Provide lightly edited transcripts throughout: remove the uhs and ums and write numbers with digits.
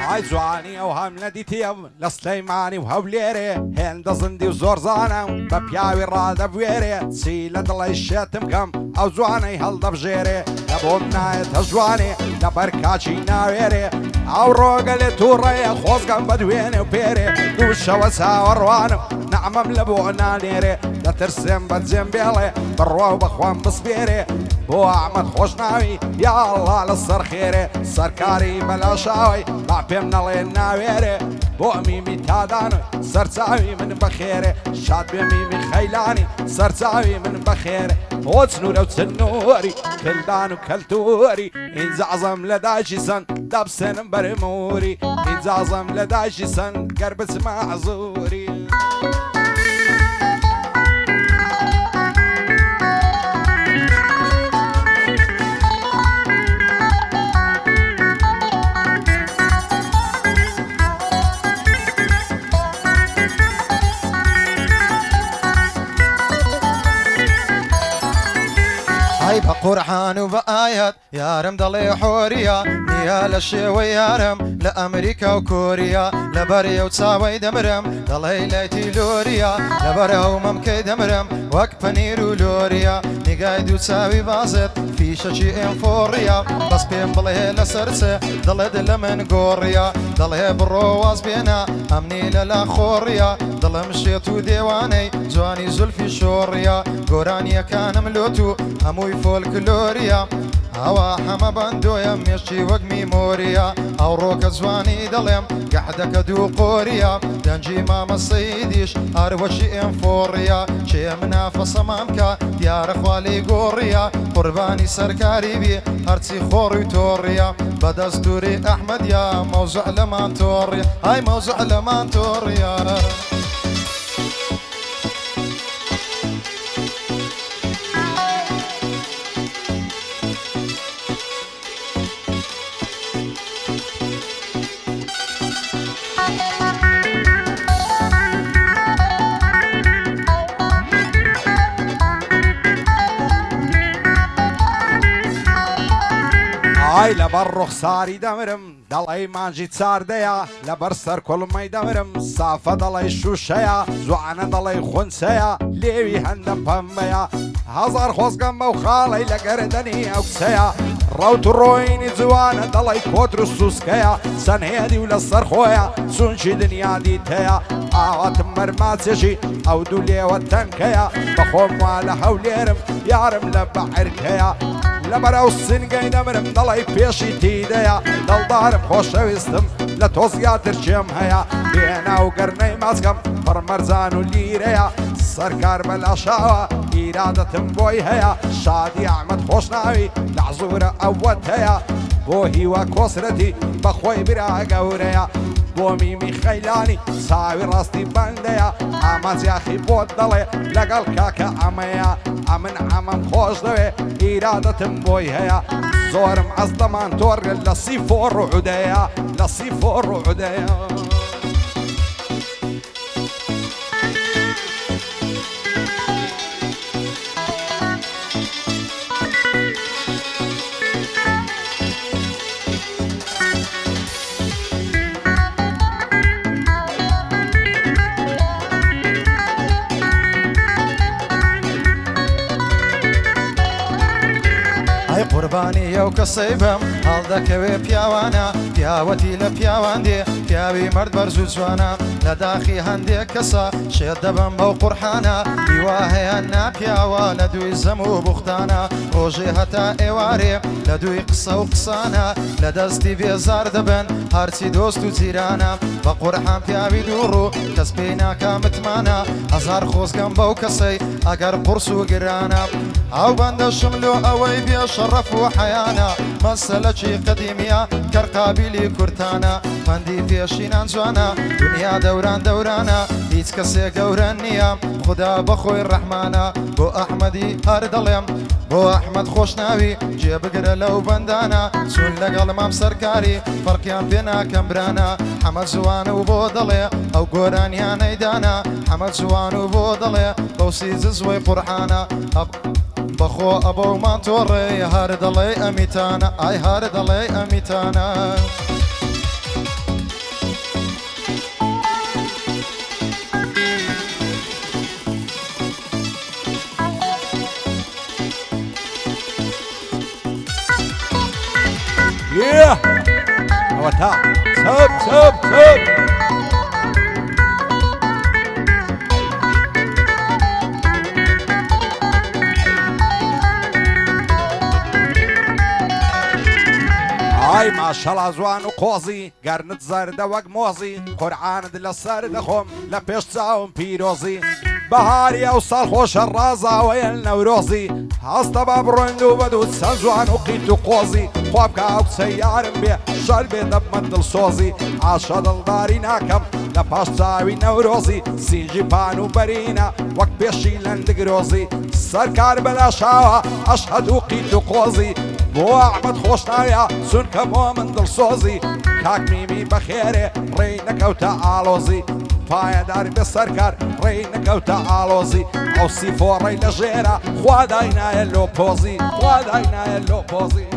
ئای جوانی ئەو هەم نەدیتێم لە سلەیمانی و هەولێرێ هێندە زندی و زۆر زانم بە پیاوی ڕادەبوێرێ چی لە دڵی شێتم کەم ئەو جوانەی هەڵدەبژێرێ لە بۆم نایەتە جوانێ لەبەر کاچی ناوێرێ ئەو ڕۆگە لێ تووڕێە خۆزگەم بە دوێنێ و پێرێ دووشەوە چاوەڕوانم نەعمەم لە بۆ نانێرێ دەترسێم بەجێم بێڵێ بڕوا و بەخوام بسپێرێ بۆ ئەحمەد خۆشناوی یا ئەڵڵا لەسەر خێرێ سەرکاری بەلاشاوی با پێم نەڵێ ناوێرێ بۆ میمی تادانوی سەرچاوی من بەخێرێ شاد بێ میمی خەیلانی سەرچاوی من بەخێرێ بۆ چنوورە و چنووەری کلدان و کەلتووەری ئینجازەم لە داژی سەن دەبسێنم بەرمووری ئینجازەم لە داژی سەن گەر بچمە عەزووری ئای بە قورحان و بە ئایەت یارم دەڵێ حۆریە نییە لە شێوەی یارم لە ئەمریکا و کۆریا لەبەرێ و چاوەی دەمرم دەڵێ لایتی لۆریە لەبەر هەومەمکەی دەمرم وەک پەنیر و لۆریە نیگای دوو چاوی بازت فیشەکی ئێنفۆڕیە بەس پێم بڵێ لەسەرچێ دڵێت لە من گۆڕیە دەڵێ بڕۆ واز بێنە ئەمنی لەلا خۆڕیە دڵم شێت و دێوانەی جوانی زولفی شۆڕیە گۆرانیەکانم لۆت و هەمووی فۆلکلۆریە ئەوە هەمە بەندۆیە مێشتی وەک میمۆریە ئەو ڕۆکە جوانی دەڵێم گەحدەکە دوو قۆریە دەنجی مامە سەیدیش هەروەشی ئێنفۆڕیە چێ منافەسەمامکە دیارە خوالی گۆڕیە قوربانی سەرکاری بی هەرچی خۆڕی تۆڕیە بەدەستوری ئەحمەدیە مەوزوع لەمان تۆڕیە ئای مەوزوع لەمان تۆڕیە ئای لەبەر ڕوخساری دەمرم دەڵێ مانجی چاردەیە لەبەر سەر کوڵمەی دەمرم سافە دەڵێ شوشەیە جوانە دەڵێ خونچەیە لێوی هەندە پەممەیە هەزار خۆزگەم بەو خاڵەی لە گەردەنی ئەو کسەیە ڕەوت و ڕۆینی جوانە دەڵێ کۆتر و سووسکەیە سەنهێدی و لەسەر خۆیە چونچی دنیا دیتەیە ئاواتم مەرماچێژی ئەو دوو لێوە تەنکەیە بەخۆم وا لە هەولێرم یارم لە بەعرکەیە لەبەر ئەو سنگەی دەمرم دەڵێ پێشی تیدەیە دڵدارم خۆشەویستم لە تۆ زیاتر چێم هەیە بێنا و گەرنەی مازگەم پڕمەرزان و لیرەیە سەرکار بەلاشاوە ئیرادەتم بۆی هەیە شادی ئەحمەد خۆشناوی لە عەزوورە ئەوەت هەیە بۆ هیوە کۆسرەتی بەخۆی برا گەورەیە بۆ میمی خەیلانی چاوی ڕاستی بەندەیە ئاماجیاخی بۆت دەڵێ لەگەڵ کاکە ئەمەیە ئەمن ئەمەم خۆش دەوێ ئیرادەتم بۆی هەیە زۆرم ئەس دەمان تۆڕێ لە سیفۆ ڕوعودەیە لە سیفۆ ڕوعودەیە قوربانی ئەو کەسەی بم هەڵدەکەوێ پیاوانە پیاوەتی لە پیاوان دێ پیاوی مرد بەرز و جوانە لە داخی هەندێک کەسە شێت دەبم بەو قورحانە هیوا هەیە ناپیاوە لە دوی زەم و بوختانە ڕۆژێ هەتا ئێوارێ لە دوی قسە و قسانە لە دەستی بێزار دەبن هەرچی دۆست و جیرانە بە قورحان پیاوی دووڕوو کەس پێی ناکا متمانە هەزار خۆزگەم بەو کەسەی ئەگەر قورس و گرانە ئەو بەندە شملۆ ئەوەی بێ شەڕەف و حەیانە مەسەلەکی قەدیمیە کەرقابیلی کورتانە پەندی پێشینان جوانە دنیا دەوران دەورانە هیچ کەسێک گەورە نییە خدا بەخۆی ڕەحمانە بۆ ئەحمەدی هەر دەڵێم بۆ ئەحمەد خۆشناوی جێبگرە لەو بەندانە چون لەگەڵ مام سەرکاری فەرقیان پێ ناکەم برانە حەمە جوانە و بۆ دەڵێ ئەو گۆرانیانەی دانا حەمە جوان و بۆ دەڵێ بەوسی ززوەی قورحانە بەخۆ ئەبەومان تۆڕێ هەر دەڵێ ئەمیتانە ئای هەر دەڵێ ئەمیتانە Yeah! ئەوە تا سەب سەب سەب ئای ماشەڵا جوان و قۆزی گەرنت زەردە وەک مۆزی قورعانت لەسەر دەخۆم لە پێش چاوم پیرۆزی بەهاری ئەو ساڵ خۆشە ڕازاوەیە نەورۆزی هەستە بە بڕۆین و بەدووت چەند جوان و قیت و قۆزی خوا بکە ئەو قسەی یارم بێ شەر بێ دەبمە دڵسۆزی ئاشە دڵداری ناکەم لە پاش چاوی نەورۆزی سینجی پان و بەرینە وەک پێشی لەندگرۆزی سەرکار بەلاشاوە ئەشهەد و قیت و قۆزی بۆ ئەحمەد خۆش ناویە چونکە بۆ من دڵسۆزی کاک میمی بەخێرێ ڕێی نەکەوتە ئالۆزی پایەدار بێ سەرکار ڕێی نەکەوتە ئالۆزی ئەو سیفۆڕەی لە ژێرە خوا داینایە لۆ پۆزی خوا داینایە لۆ پۆزی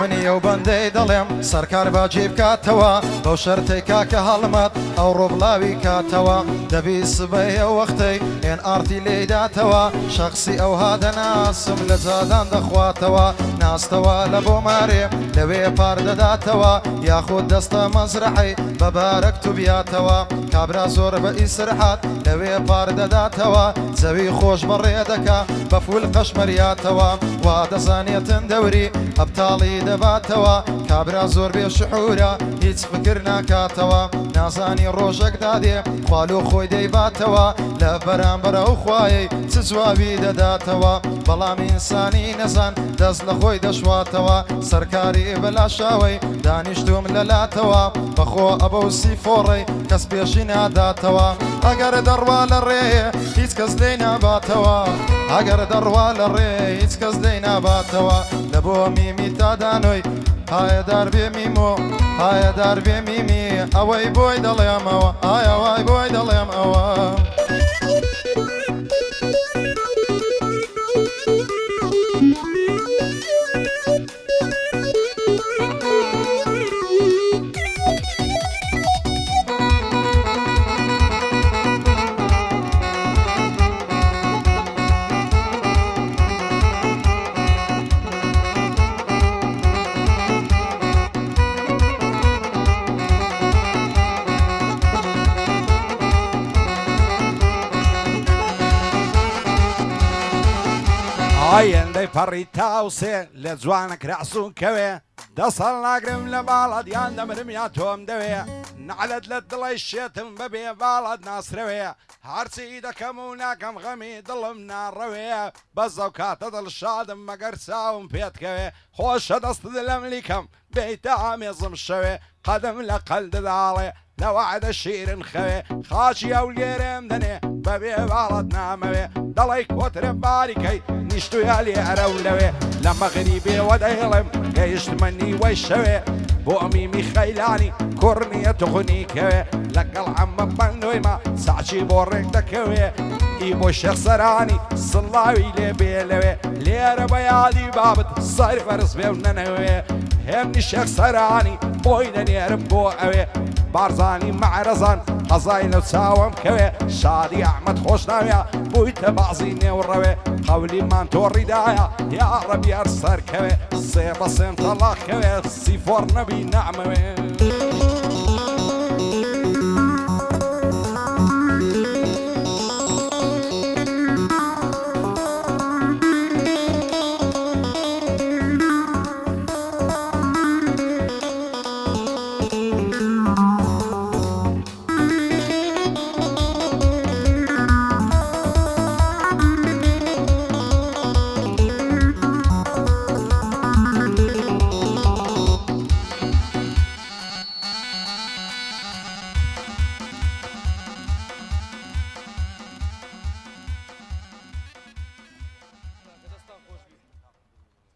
منی ئەو بەندەی دەڵێم سەرکار باجێ بکاتەوە بەو شەرتەی کاکە هەڵمەت ئەو ڕۆبڵاوی کاتەوە دەبی سبەی ئەو وەختەی هێن ئارتی لێداتەوە شەخسی ئەو هادەناسم لە جادان دەخواتەوە ناستەوە لە بۆ مارێ لەوێ پار دەداتەوە یاخود دەستە مەزرعی بەبارەک تو بیاتەوە کابرا زۆر بە ئیسرحات لەوێ پار دەداتەوە زەوی خۆش بەڕێ دەکا بە فول قەشمەریاتەوە وا دەزانێتن دەوری ئەبتاڵی دەباتەوە کابرا زۆر بێ شعورە هیچ فکر ناکاتەوە نازانی ڕۆژێک دادێ خواڵ و خۆی دەیباتەوە لە بەرامبەرە و خوایەی چ جوابی دەداتەوە بەڵام ئینسانی نەزان دەست لە خۆی دەشواتەوە سەرکاری بەلاشاوی دانیشتوم لەلاتەوە بەخۆ ئەبە و سیفۆڕی کەس پێشی ناداتەوە ئەگەر دەڕوا لە ڕێ هیچ کەس لێی ناباتەوە ئەگەر دەڕوا لە ڕێ هیچ کەس لێی ناباتەوە لە بۆ میمی تادانۆی پایەدار بێ میمۆ پایەدار بێ میمی ئەوەی بۆی دەڵێمەوە ئایا وای بۆی دەڵێمەوە ئایەندەی پەڕی تاوسێ لە جوانە کراسوون کەوێ دەسەڵ ناگرم لە باڵات یان دەمرم یا تۆم دەوێ نعلت لە دڵی شێتم بەبێ باڵات ناسرەوێ هەرچی دەکەم و ناکەم غەمی دڵم ناڕەوێ بەزەو کاتە دڵ شادم مەگەر چاوم پێتکەوێ خۆشە دەستت لەم لیکەم بێیتە ئامێزم شەوێ قەدم لە قەلدداڵێ لەوەعدە شیرن خەوێ خاچی ئەو لێرێم دەنێ بەبێ باڵت نامەوێ دەڵی کۆترە باریکەی نیشتویا لێرە و لەوێ لە مەغری بێوە دەهێڵم گەیشتمەنی وەی شەوێ بۆ ئەمیمی خەیلانی کوڕنیە توخنی کەوێ لەگەڵ ئەمە بەندۆیمە ساچی بۆ ڕێک دەکەوێ ئی بۆ شەخسەرانی سڵاوی لێ بێ لەوێ لێرە بە یادی بابت سەر بەرز بێ و نەنەوێ هێمنی شەخسەرانی بۆی دەنێرم بۆ ئەوێ بارزانی معرەزان قەزای لەو چاوەم کەوێ شادی ئەحمەد خۆش ناویە بوویتە بازی نێوڕەوێ قەولیمان تۆڕیدایە یا ڕەبیار سەرکەوێ سێ بە سێم تەڵاق کەوێ سیفۆڕ نەبی نەعمەوێ